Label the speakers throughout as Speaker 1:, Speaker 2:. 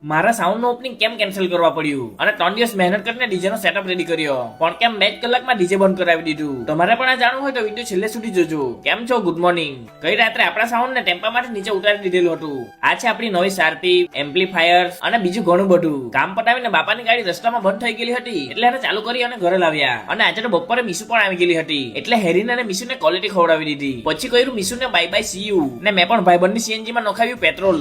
Speaker 1: મારા સાઉન્ડ નું ઓપનિંગ કેમ કેન્સલ કરવા પડ્યું અને 3 દિવસ મહેનત કરીને ડીજે નો સેટઅપ રેડી કર્યો પણ કેમ 2 કલાકમાં ડીજે બંધ કરાવી દીધું. તમારે પણ આ જાણવું હોય તો વિડિયો છેલ્લે સુધી જોજો. કેમ છો? Good morning. ગઈ રાત્રે આપણા સાઉન્ડ ને ટેમ્પા માટે નીચે ઉતારી દીધેલું હતું. આ છે આપણી નવી શાર્પી, એમ્પ્લીફાયર્સ અને બીજું ઘણું બધું. કામ પતાવીને બાપાની ગાડી રસ્તામાં બંધ થઈ ગયેલી હતી એટલે એને ચાલુ કરી અને ઘરે લાવ્યા. અને આજે તો બપોરે મીસુ પણ આવી ગયેલી હતી એટલે હેરીન અને મીસુને ક્વોલિટી ખવડાવી દીધી. પછી કહ્યું મીસુને બાય બાય સી યુ ને મેં પણ ભાઈબંધની સીએનજી માં નખાવ્યું પેટ્રોલ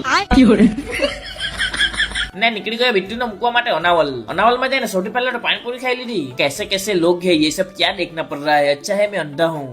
Speaker 1: ને નીકળી ગયો બિટ્ટુને મૂકવા માટે અનાવલ માં જઈને સૌથી પહેલા તો પાણીપુરી ખાઈ લીધી. कैसे कैसे लोग हैं ये सब क्या देखना पड़ रहा है, अच्छा है मैं अंधा हूँ.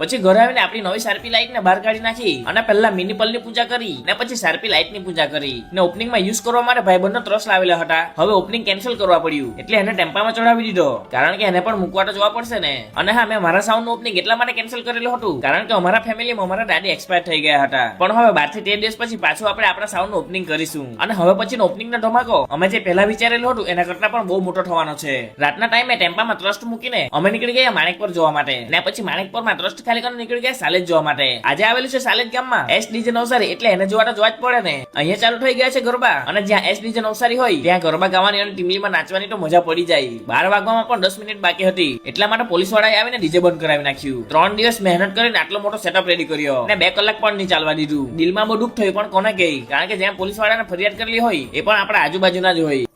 Speaker 1: પછી ઘરે આવીને આપણી નવી શાર્પી લાઈટ ને બહાર કાઢી નાખી અને પહેલા મિનીપલ ની પૂજા કરી ને પછી શાર્પી લાઈટ ની પૂજા કરી ને ઓપનિંગ માં યુઝ કરવા માટે ભાઈબંધનો ત્રસ લાવેલા હતા. હવે ઓપનિંગ કેન્સલ કરવા પડ્યું એટલે એને ટેમ્પામાં ચડાવી દીધો કારણ કે એને પણ મૂકવા તો જોવા પડશે ને. અને હા, મેં મારા સાઉન્ડ નું ઓપનિંગ એટલા માટે કેન્સલ કરેલું હતું કારણ કે અમારા ફેમિલીમાં અમારા દાદી એક્સપાયર થઈ ગયા હતા. પણ હવે 12 થી 13 દિવસ પછી પાછું આપણે આપણા સાઉન્ડ નું ઓપનિંગ કરીશું. અને હવે પછીનો ઓપનિંગ નો ધમાકો અમે જે પહેલા વિચારેલું હતું એના કરતા પણ બહુ મોટો થવાનો છે. રાતના ટાઈમે ટેમ્પામાં ટ્રસ્ટ મૂકીને અમે નીકળી ગયા માણેકપર જોવા માટે ને પછી માણેકપર માં ટ્રસ્ટ ખાલી કરીને નીકળી ગયા સાલેજ જોવા માટે. આજે આવેલું છે સાલેજ ગામમાં એસ ડીજે નવસારી એટલે એને જોવા તો જોવા જ પડે ને. અહીંયા ચાલુ થઈ ગયા છે ગરબા અને જ્યાં એસ ડીજે નવસારી હોય ત્યાં ગરબા ગાવાની અને ટીમલીમાં નાચવાની તો મજા પડી જાય. 12 વાગવામાં પણ 10 મિનિટ બાકી હતી એટલા માટે પોલીસ વાળાએ આવીને ડીજે બંધ કરાવી નાખ્યું. 3 દિવસ મહેનત કરીને આટલો મોટો સેટઅપ રેડી કર્યો ને 2 કલાક પણ નહીં ચાલવા દીધું. દિલમાં બહુ દુઃખ થયું પણ કોને કહી કારણ કે જ્યાં પોલીસ વાળાને ફરિયાદ કરેલી હોય એ પણ આપણા આજુબાજુના જ હોય.